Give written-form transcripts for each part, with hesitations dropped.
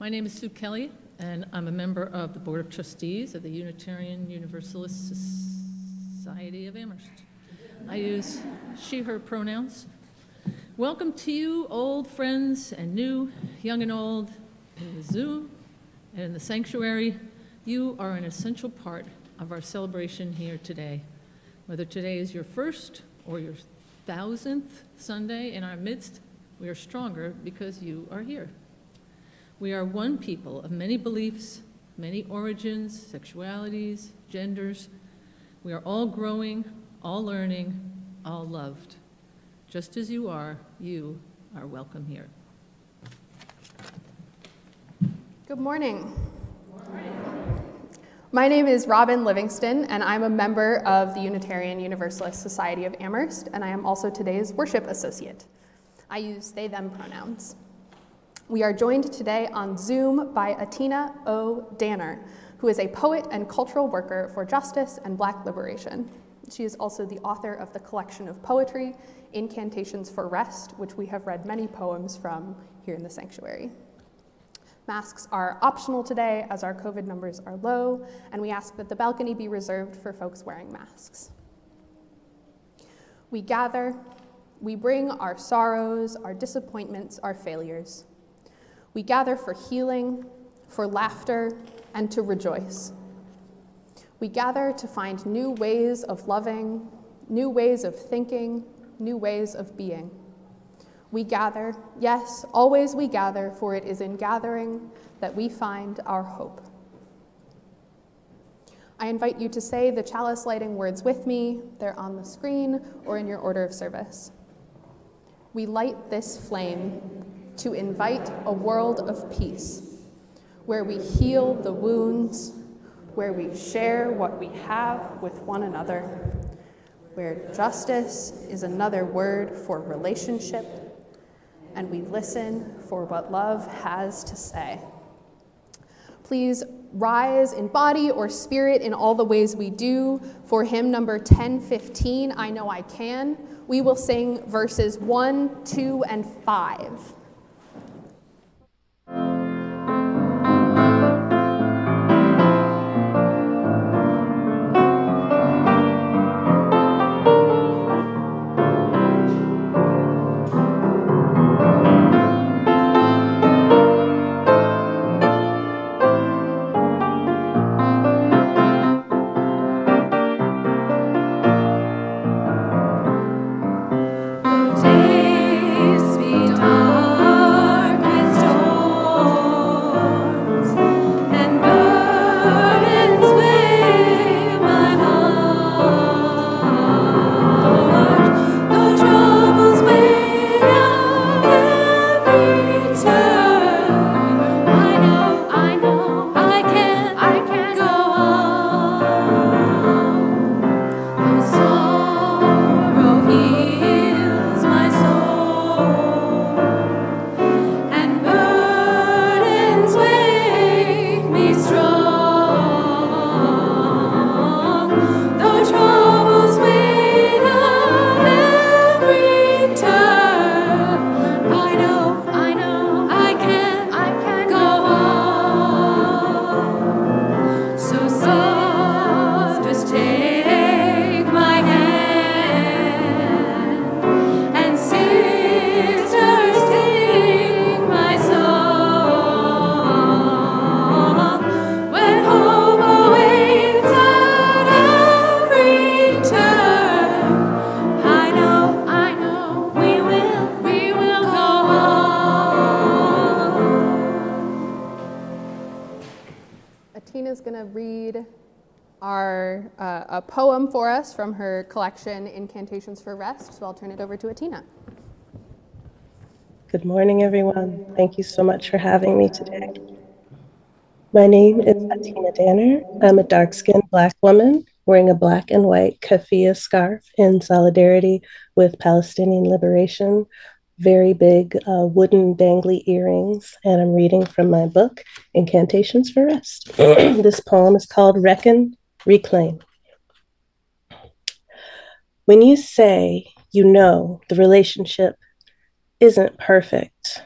My name is Sue Kelly, and I'm a member of the Board of Trustees of the Unitarian Universalist Society of Amherst. I use she, her pronouns. Welcome to you, old friends and new, young and old, in the Zoom and in the sanctuary. You are an essential part of our celebration here today. Whether today is your first or your 1000th Sunday in our midst, we are stronger because you are here. We are one people of many beliefs, many origins, sexualities, genders. We are all growing, all learning, all loved. Just as you are welcome here. Good morning. My name is Robin Livingston, and I'm a member of the Unitarian Universalist Society of Amherst, and I am also today's worship associate. I use they, them pronouns. We are joined today on Zoom by Atina O. Danner, who is a poet and cultural worker for justice and Black liberation. She is also the author of the collection of poetry, Incantations for Rest, which we have read many poems from here in the sanctuary. Masks are optional today as our COVID numbers are low, and we ask that the balcony be reserved for folks wearing masks. We gather, we bring our sorrows, our disappointments, our failures. We gather for healing, for laughter, and to rejoice. We gather to find new ways of loving, new ways of thinking, new ways of being. We gather, yes, always we gather, for it is in gathering that we find our hope. I invite you to say the chalice lighting words with me. They're on the screen or in your order of service. We light this flame to invite a world of peace, where we heal the wounds, where we share what we have with one another, where justice is another word for relationship, and we listen for what love has to say. Please rise in body or spirit in all the ways we do. For hymn number 1015, I Know I Can, we will sing verses 1, 2, and 5. Atina's going to read a poem for us from her collection, Incantations for Rest, so I'll turn it over to Atina. Good morning, everyone. Thank you so much for having me today. My name is Atina Danner. I'm a dark-skinned Black woman wearing a black and white keffiyeh scarf in solidarity with Palestinian liberation, very big wooden dangly earrings, and I'm reading from my book, Incantations for Rest. This poem is called Reckon, Reclaim. When you say you know the relationship isn't perfect,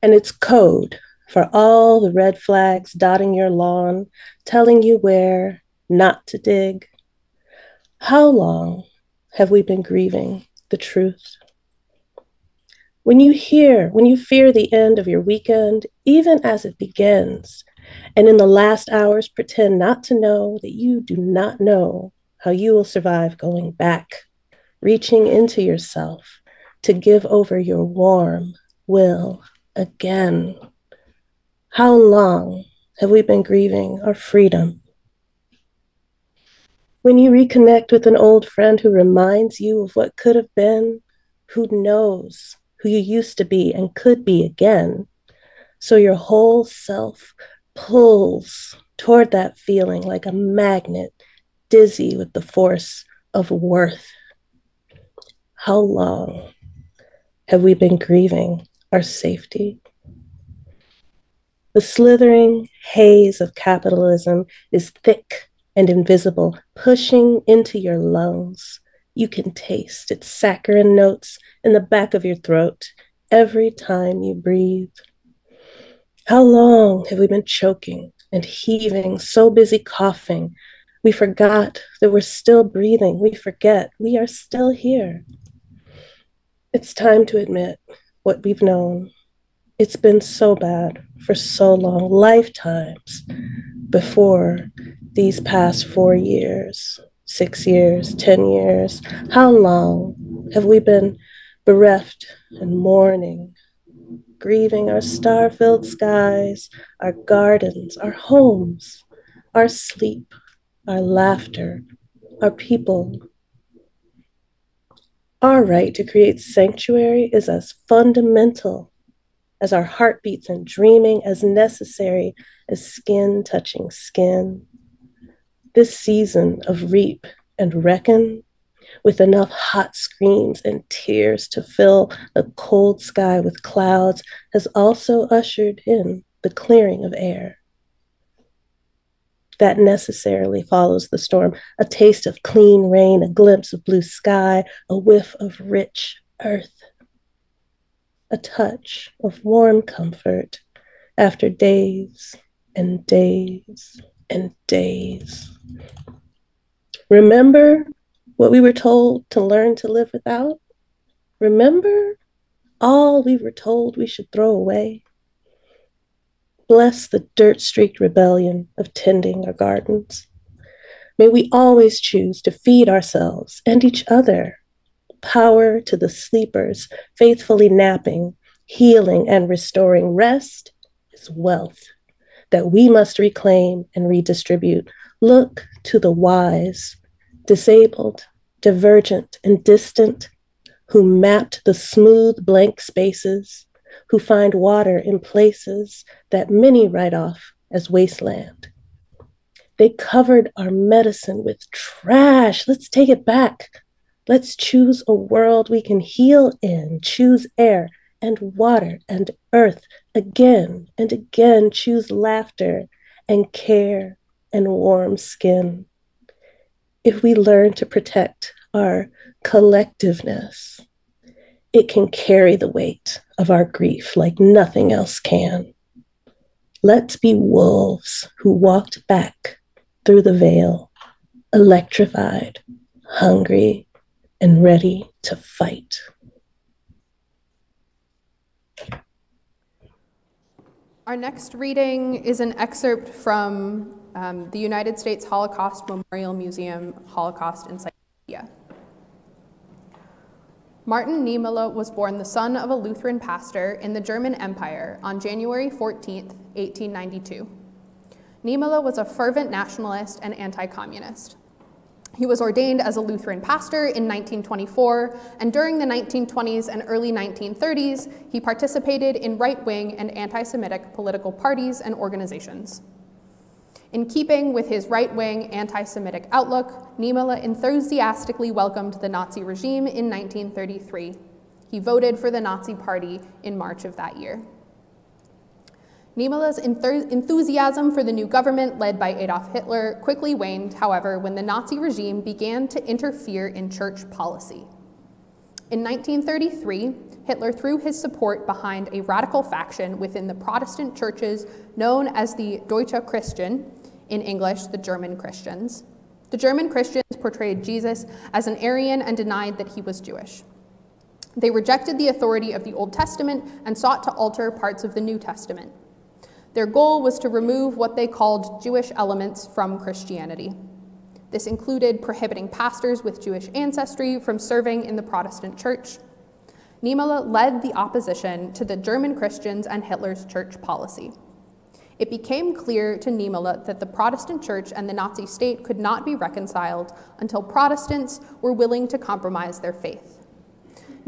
and it's code for all the red flags dotting your lawn, telling you where not to dig. How long have we been grieving the truth? When you fear the end of your weekend, even as it begins, and in the last hours pretend not to know that you do not know how you will survive going back, reaching into yourself to give over your warm will again. How long have we been grieving our freedom? When you reconnect with an old friend who reminds you of what could have been, who knows who you used to be and could be again, so your whole self pulls toward that feeling like a magnet, dizzy with the force of worth. How long have we been grieving our safety? The slithering haze of capitalism is thick and invisible, pushing into your lungs. You can taste its saccharine notes in the back of your throat every time you breathe. How long have we been choking and heaving, so busy coughing? We forgot that we're still breathing. We forget we are still here. It's time to admit what we've known. It's been so bad for so long, lifetimes before these past 4 years, 6 years, 10 years. How long have we been bereft and mourning, grieving our star-filled skies, our gardens, our homes, our sleep, our laughter, our people? Our right to create sanctuary is as fundamental as our heartbeats and dreaming, as necessary as skin touching skin. This season of reap and reckon, with enough hot screams and tears to fill the cold sky with clouds, has also ushered in the clearing of air. That necessarily follows the storm, a taste of clean rain, a glimpse of blue sky, a whiff of rich earth, a touch of warm comfort after days and days and days. Remember what we were told to learn to live without? Remember all we were told we should throw away? Bless the dirt-streaked rebellion of tending our gardens. May we always choose to feed ourselves and each other. Power to the sleepers, faithfully napping, healing and restoring. Rest is wealth that we must reclaim and redistribute. Look to the wise, disabled, divergent, and distant, who mapped the smooth blank spaces, who find water in places that many write off as wasteland. They covered our medicine with trash. Let's take it back. Let's choose a world we can heal in, choose air and water and earth again and again, choose laughter and care and warm skin. If we learn to protect our collectiveness, it can carry the weight of our grief like nothing else can. Let's be wolves who walked back through the veil, electrified, hungry, and ready to fight. Our next reading is an excerpt from the United States Holocaust Memorial Museum Holocaust Encyclopedia. Martin Niemöller was born the son of a Lutheran pastor in the German Empire on January 14, 1892. Niemöller was a fervent nationalist and anti-communist. He was ordained as a Lutheran pastor in 1924, and during the 1920s and early 1930s, he participated in right-wing and anti-Semitic political parties and organizations. In keeping with his right-wing anti-Semitic outlook, Niemöller enthusiastically welcomed the Nazi regime in 1933. He voted for the Nazi Party in March of that year. Niemöller's enthusiasm for the new government led by Adolf Hitler quickly waned, however, when the Nazi regime began to interfere in church policy. In 1933, Hitler threw his support behind a radical faction within the Protestant churches known as the Deutsche Christen, in English, the German Christians. The German Christians portrayed Jesus as an Aryan and denied that he was Jewish. They rejected the authority of the Old Testament and sought to alter parts of the New Testament. Their goal was to remove what they called Jewish elements from Christianity. This included prohibiting pastors with Jewish ancestry from serving in the Protestant church. Niemöller led the opposition to the German Christians and Hitler's church policy. It became clear to Niemöller that the Protestant church and the Nazi state could not be reconciled until Protestants were willing to compromise their faith.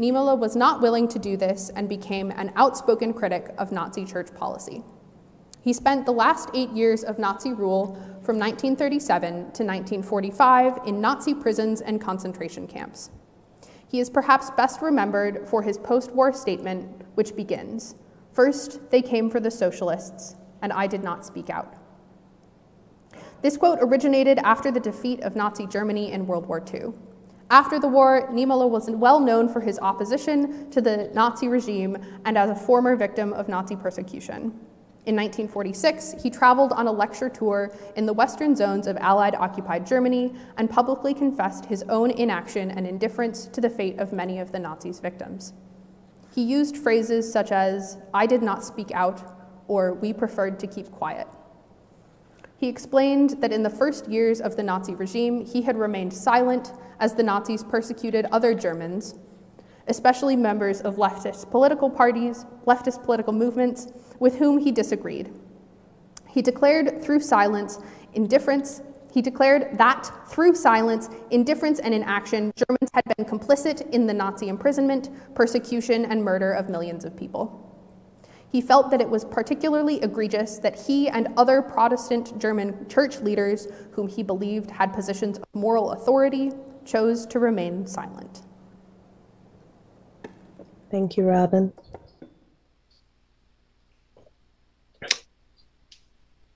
Niemöller was not willing to do this and became an outspoken critic of Nazi church policy. He spent the last 8 years of Nazi rule from 1937 to 1945 in Nazi prisons and concentration camps. He is perhaps best remembered for his post-war statement, which begins, "First, they came for the socialists, and I did not speak out." This quote originated after the defeat of Nazi Germany in World War II. After the war, Niemöller was well known for his opposition to the Nazi regime and as a former victim of Nazi persecution. In 1946, he traveled on a lecture tour in the western zones of Allied-occupied Germany and publicly confessed his own inaction and indifference to the fate of many of the Nazis' victims. He used phrases such as, "I did not speak out," or "we preferred to keep quiet." He explained that in the first years of the Nazi regime, he had remained silent as the Nazis persecuted other Germans, especially members of leftist political parties, leftist political movements with whom he disagreed. He declared that through silence, indifference, and inaction, Germans had been complicit in the Nazi imprisonment, persecution, and murder of millions of people. He felt that it was particularly egregious that he and other Protestant German church leaders, whom he believed had positions of moral authority, chose to remain silent. Thank you, Robin.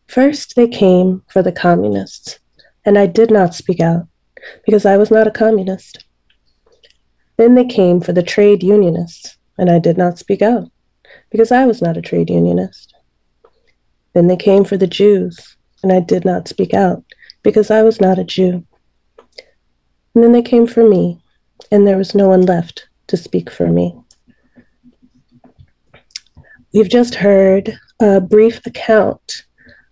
First, they came for the communists, and I did not speak out because I was not a communist. Then they came for the trade unionists, and I did not speak out because I was not a trade unionist. Then they came for the Jews, and I did not speak out because I was not a Jew. And then they came for me, and there was no one left to speak for me. We've just heard a brief account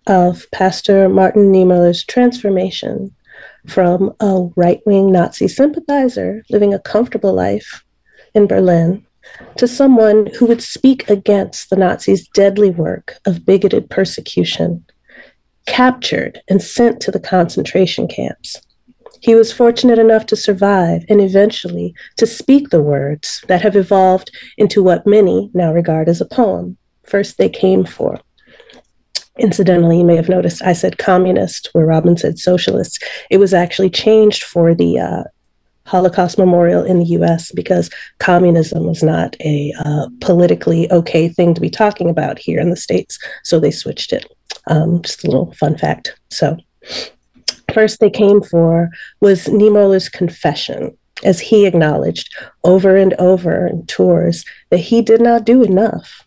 of Pastor Martin Niemöller's transformation from a right-wing Nazi sympathizer living a comfortable life in Berlin to someone who would speak against the Nazis' deadly work of bigoted persecution, captured and sent to the concentration camps. He was fortunate enough to survive and eventually to speak the words that have evolved into what many now regard as a poem, First They Came For. Incidentally, you may have noticed I said communist where Robin said socialist. It was actually changed for the Holocaust Memorial in the US because communism was not a politically okay thing to be talking about here in the States, so they switched it. Just a little fun fact. So, First They Came For was Niemöller's confession, as he acknowledged over and over in tours that he did not do enough,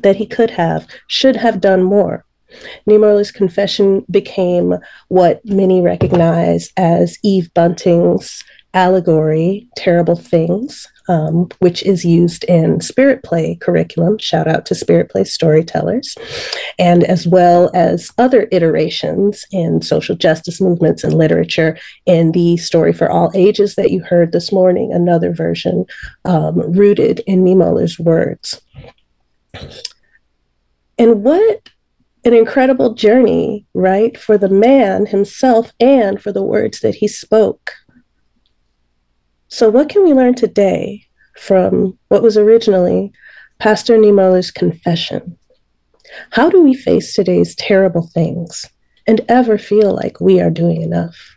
that he could have, should have done more. Niemöller's confession became what many recognize as Eve Bunting's allegory, Terrible Things, which is used in Spirit Play curriculum, shout out to Spirit Play storytellers, and as well as other iterations in social justice movements and literature in the Story for All Ages that you heard this morning, another version rooted in Niemöller's words. And what an incredible journey, right, for the man himself and for the words that he spoke. So what can we learn today from what was originally Pastor Niemöller's confession? How do we face today's terrible things and ever feel like we are doing enough?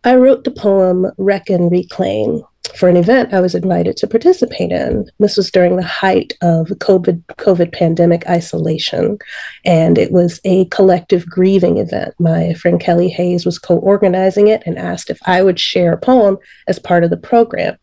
I wrote the poem Wreck and Reclaim for an event I was invited to participate in. This was during the height of COVID pandemic isolation, and it was a collective grieving event. My friend Kelly Hayes was co-organizing it and asked if I would share a poem as part of the program.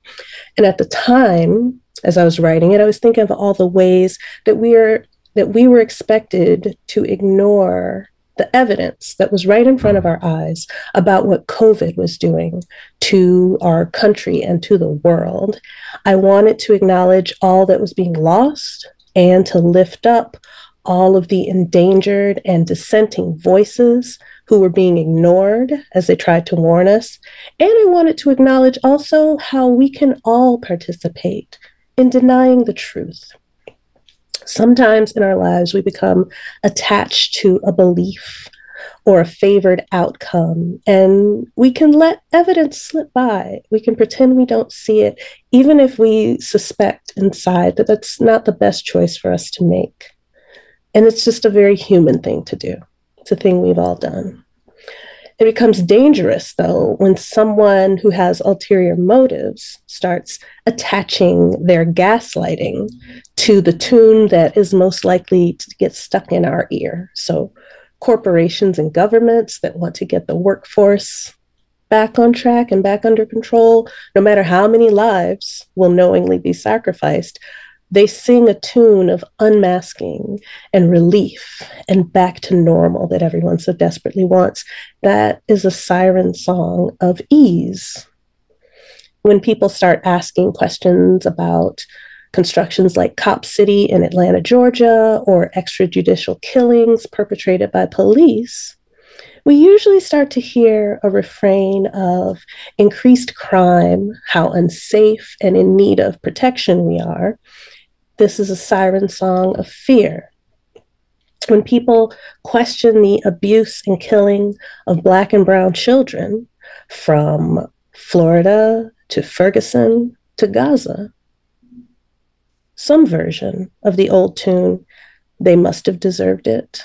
And at the time, as I was writing it, I was thinking of all the ways that we were expected to ignore the evidence that was right in front of our eyes about what COVID was doing to our country and to the world. I wanted to acknowledge all that was being lost and to lift up all of the endangered and dissenting voices who were being ignored as they tried to warn us. And I wanted to acknowledge also how we can all participate in denying the truth. Sometimes in our lives, we become attached to a belief or a favored outcome, and we can let evidence slip by. We can pretend we don't see it, even if we suspect inside that that's not the best choice for us to make. And it's just a very human thing to do. It's a thing we've all done. It becomes dangerous, though, when someone who has ulterior motives starts attaching their gaslighting to the tune that is most likely to get stuck in our ear. So corporations and governments that want to get the workforce back on track and back under control, no matter how many lives will knowingly be sacrificed, they sing a tune of unmasking and relief and back to normal that everyone so desperately wants. That is a siren song of ease. When people start asking questions about constructions like Cop City in Atlanta, Georgia, or extrajudicial killings perpetrated by police, we usually start to hear a refrain of increased crime, how unsafe and in need of protection we are. This is a siren song of fear. When people question the abuse and killing of Black and brown children from Florida to Ferguson to Gaza, some version of the old tune, "They must have deserved it.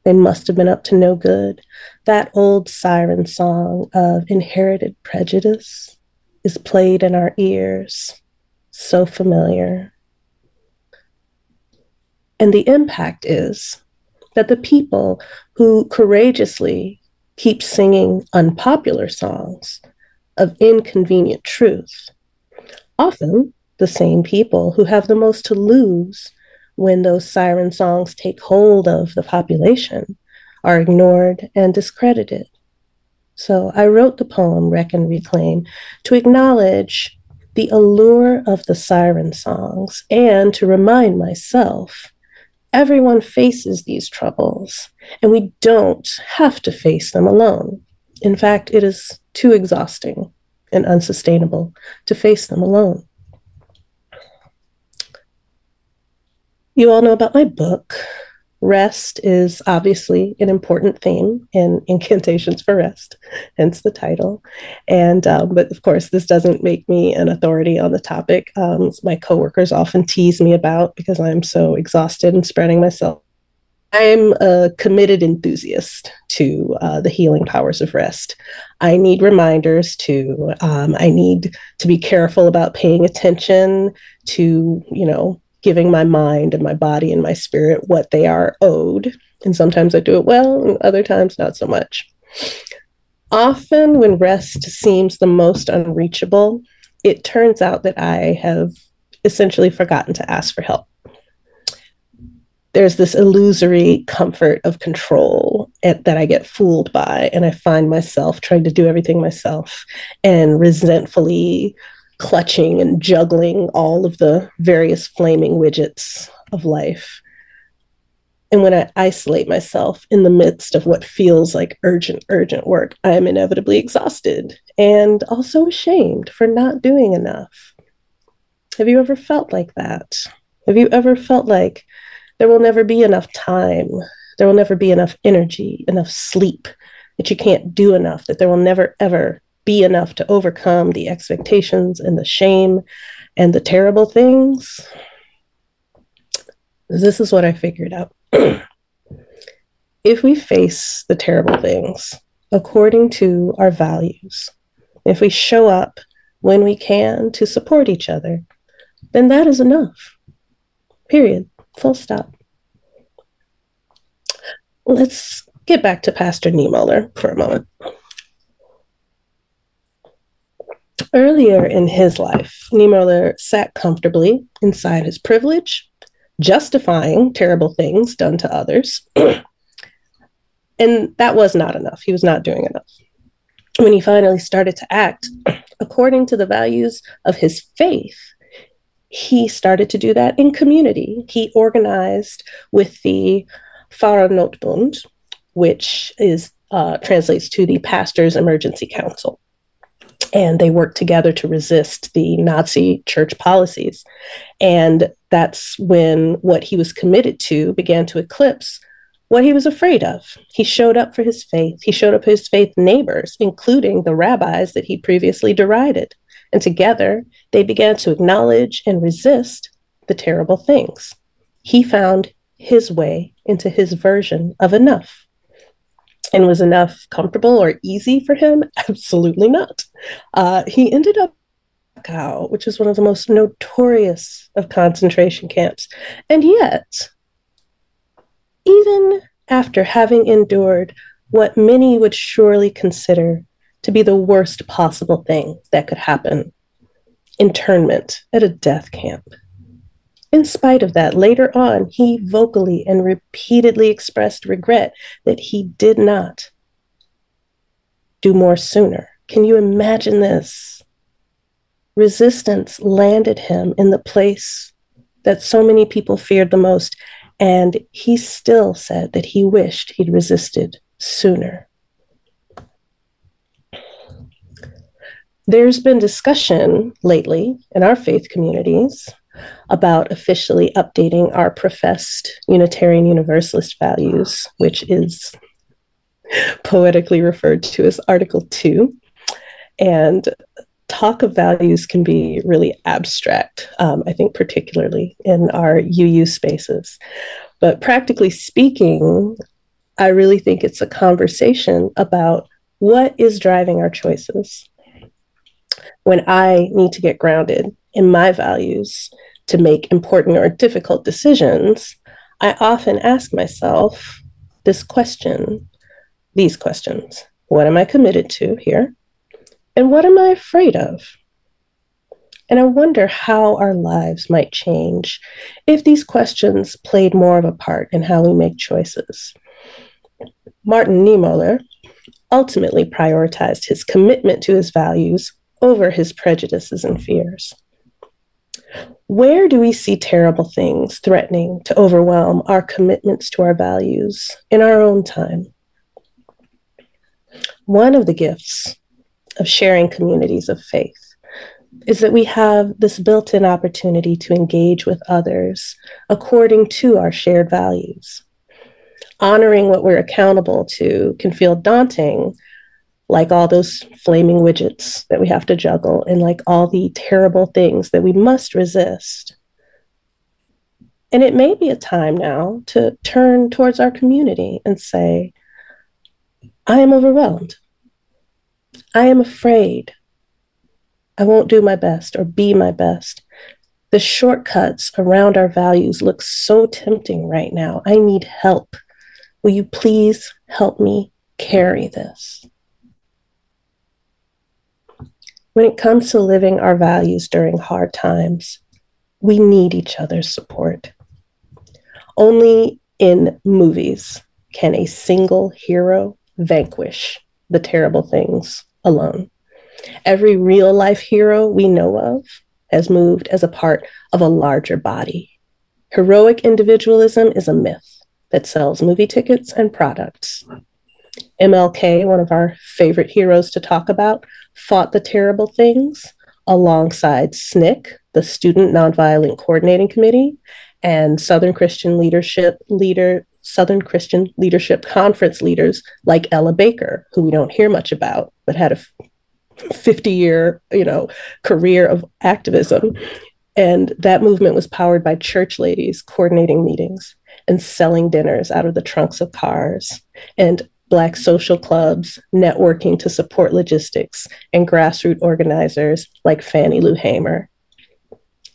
They must have been up to no good," that old siren song of inherited prejudice is played in our ears, so familiar. And the impact is that the people who courageously keep singing unpopular songs of inconvenient truth, often the same people who have the most to lose when those siren songs take hold of the population, are ignored and discredited. So I wrote the poem Wreck and Reclaim to acknowledge the allure of the siren songs and to remind myself everyone faces these troubles, and we don't have to face them alone. In fact, it is too exhausting and unsustainable to face them alone. You all know about my book. Rest is obviously an important theme in Incantations for Rest, hence the title. And but of course, this doesn't make me an authority on the topic. My coworkers often tease me about because I'm so exhausted and spreading myself. I'm a committed enthusiast to the healing powers of rest. I need reminders to. I need to be careful about paying attention to, giving my mind and my body and my spirit what they are owed. And sometimes I do it well, and other times not so much. Often when rest seems the most unreachable, it turns out that I have essentially forgotten to ask for help. There's this illusory comfort of control that I get fooled by, and I find myself trying to do everything myself and resentfully clutching and juggling all of the various flaming widgets of life. And when I isolate myself in the midst of what feels like urgent work, I am inevitably exhausted and also ashamed for not doing enough. Have you ever felt like that? Have you ever felt like there will never be enough time, there will never be enough energy, enough sleep, that you can't do enough, that there will never, ever be enough to overcome the expectations and the shame and the terrible things? This is what I figured out. If we face the terrible things according to our values, if we show up when we can to support each other, then that is enough. Period. Full stop. Let's get back to Pastor Niemöller for a moment. Earlier in his life, Niemöller sat comfortably inside his privilege, justifying terrible things done to others. And that was not enough. He was not doing enough. When he finally started to act according to the values of his faith, he started to do that in community. He organized with the Pfarrernotbund, which is translates to the Pastor's Emergency Council. And they worked together to resist the Nazi church policies. And that's when what he was committed to began to eclipse what he was afraid of. He showed up for his faith. He showed up for his faith neighbors, including the rabbis that he previously derided. And together, they began to acknowledge and resist the terrible things. He found his way into his version of enough. And was enough comfortable or easy for him? Absolutely not. He ended up in Dachau, which is one of the most notorious of concentration camps. And yet, even after having endured what many would surely consider to be the worst possible thing that could happen, internment at a death camp, in spite of that, later on, he vocally and repeatedly expressed regret that he did not do more sooner. Can you imagine this? Resistance landed him in the place that so many people feared the most, and he still said that he wished he'd resisted sooner. There's been discussion lately in our faith communities about officially updating our professed Unitarian Universalist values, which is poetically referred to as Article 2. And talk of values can be really abstract, I think particularly in our UU spaces. But practically speaking, I really think it's a conversation about what is driving our choices. When I need to get grounded in my values to make important or difficult decisions, I often ask myself these questions. What am I committed to here? And what am I afraid of? And I wonder how our lives might change if these questions played more of a part in how we make choices. Martin Niemöller ultimately prioritized his commitment to his values over his prejudices and fears. Where do we see terrible things threatening to overwhelm our commitments to our values in our own time? One of the gifts of sharing communities of faith is that we have this built-in opportunity to engage with others according to our shared values. Honoring what we're accountable to can feel daunting, like all those flaming widgets that we have to juggle and like all the terrible things that we must resist. And it may be a time now to turn towards our community and say, I am overwhelmed. I am afraid. I won't do my best or be my best. The shortcuts around our values look so tempting right now. I need help. Will you please help me carry this? When it comes to living our values during hard times, we need each other's support. Only in movies can a single hero vanquish the terrible things alone. Every real life hero we know of has moved as a part of a larger body. Heroic individualism is a myth that sells movie tickets and products. MLK, one of our favorite heroes to talk about, fought the terrible things alongside SNCC, the Student Nonviolent Coordinating Committee, and Southern Christian Leadership Conference leaders like Ella Baker, who we don't hear much about, but had a 50-year, career of activism. And that movement was powered by church ladies coordinating meetings and selling dinners out of the trunks of cars. And Black social clubs, networking to support logistics, and grassroots organizers like Fannie Lou Hamer.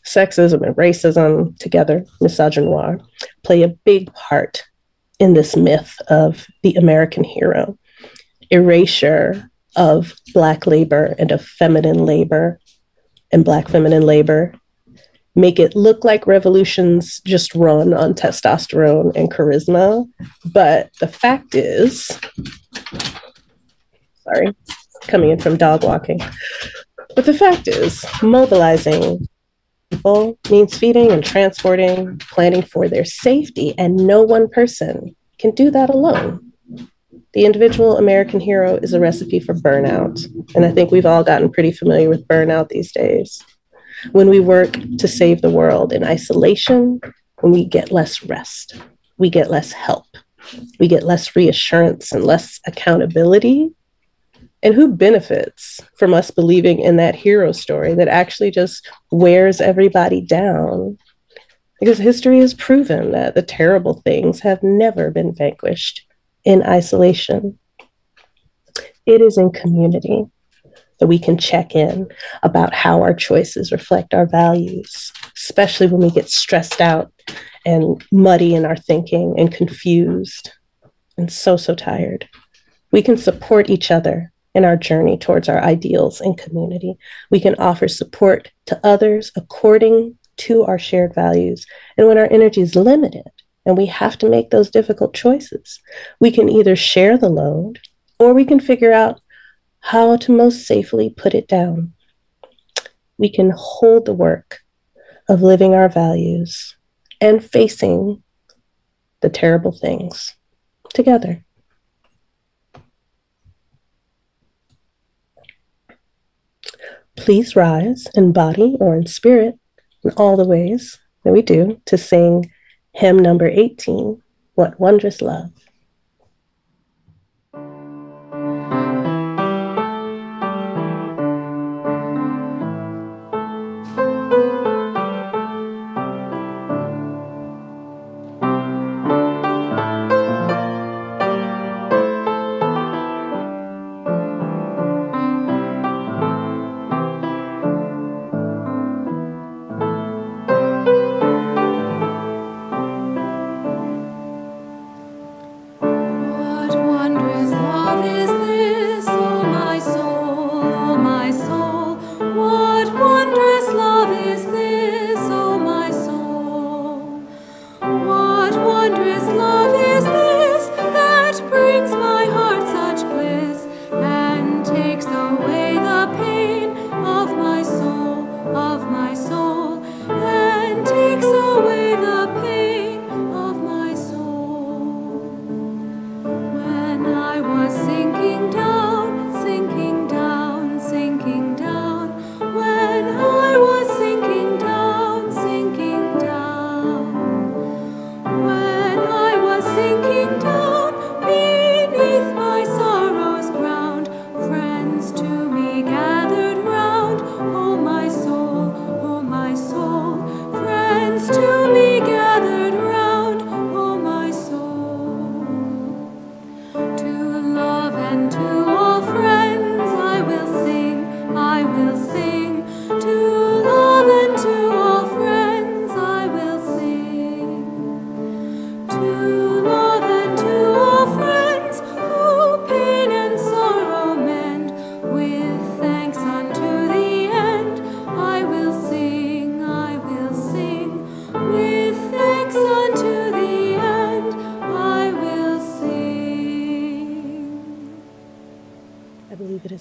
Sexism and racism, together, misogynoir, play a big part in this myth of the American hero. Erasure of Black labor and of feminine labor and Black feminine labor make it look like revolutions just run on testosterone and charisma. But the fact is, sorry, coming in from dog walking, but the fact is, mobilizing people means feeding and transporting, planning for their safety, and no one person can do that alone. The individual American hero is a recipe for burnout, and I think we've all gotten pretty familiar with burnout these days. When we work to save the world in isolation, when we get less rest, we get less help, we get less reassurance and less accountability. And who benefits from us believing in that hero story that actually just wears everybody down? Because history has proven that the terrible things have never been vanquished in isolation. It is in community that we can check in about how our choices reflect our values, especially when we get stressed out and muddy in our thinking and confused and so tired. We can support each other in our journey towards our ideals and community. We can offer support to others according to our shared values. And when our energy is limited and we have to make those difficult choices, we can either share the load or we can figure out how to most safely put it down. We can hold the work of living our values and facing the terrible things together. Please rise in body or in spirit in all the ways that we do to sing hymn number 18, What Wondrous Love.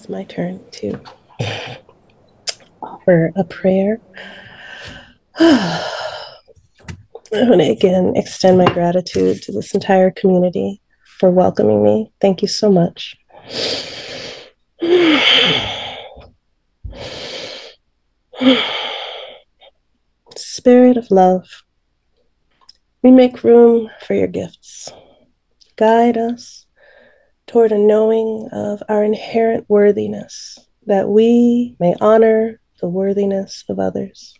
My turn to offer a prayer. I want to again extend my gratitude to this entire community for welcoming me. Thank you so much. Spirit of love, we make room for your gifts. Guide us toward a knowing of our inherent worthiness, that we may honor the worthiness of others.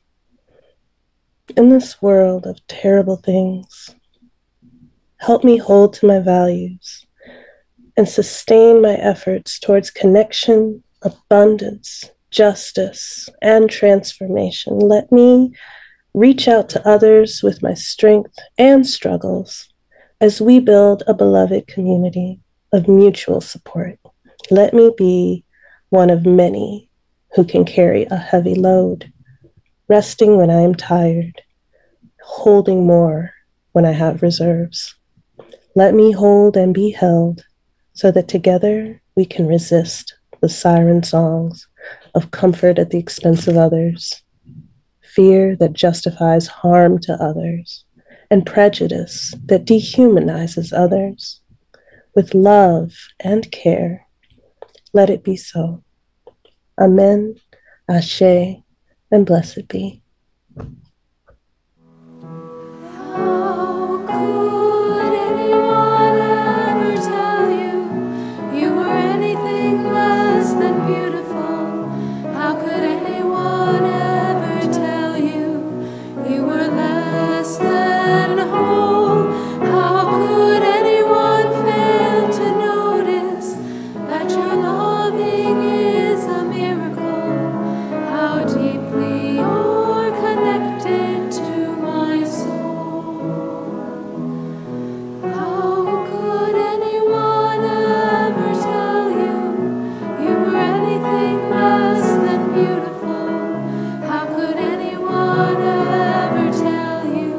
In this world of terrible things, help me hold to my values and sustain my efforts towards connection, abundance, justice, and transformation. Let me reach out to others with my strength and struggles as we build a beloved community of mutual support. Let me be one of many who can carry a heavy load, resting when I am tired, holding more when I have reserves. Let me hold and be held so that together we can resist the siren songs of comfort at the expense of others, fear that justifies harm to others, and prejudice that dehumanizes others. With love and care, let it be so. Amen, Ashe, and blessed be. How could anyone ever tell you you were anything less than beautiful? How could anyone ever tell you you were less than whole? How could anyone fail to notice that your loving is a miracle? How deeply you're connected to my soul. How could anyone ever tell you you were anything less than beautiful? How could anyone ever tell you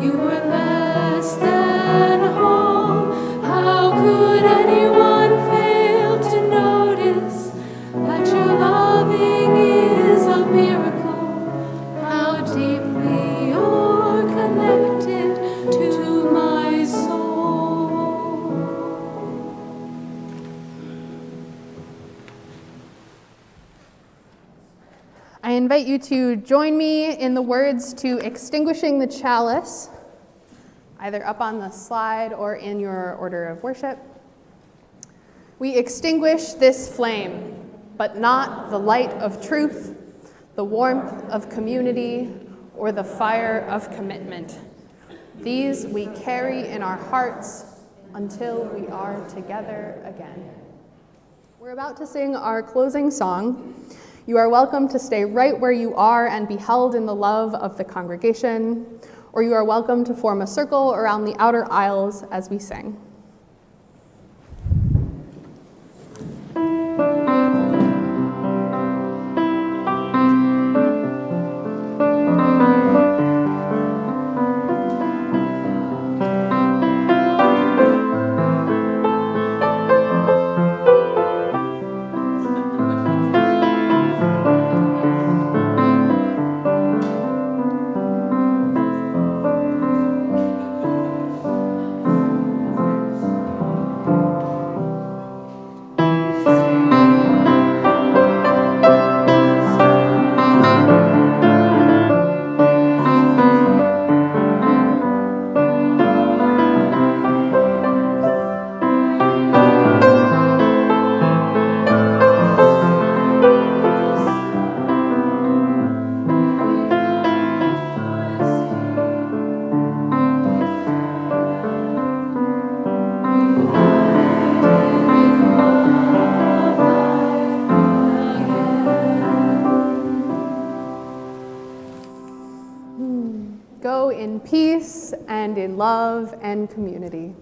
you were less than whole? How could anyone fail to notice that your loving is a miracle? How deeply you're connected to my soul. I invite you to join me in the words to Extinguishing the Chalice, either up on the slide or in your order of worship. We extinguish this flame, but not the light of truth, the warmth of community, or the fire of commitment. These we carry in our hearts until we are together again. We're about to sing our closing song. You are welcome to stay right where you are and be held in the love of the congregation, or you are welcome to form a circle around the outer aisles as we sing. Go in peace and in love and community.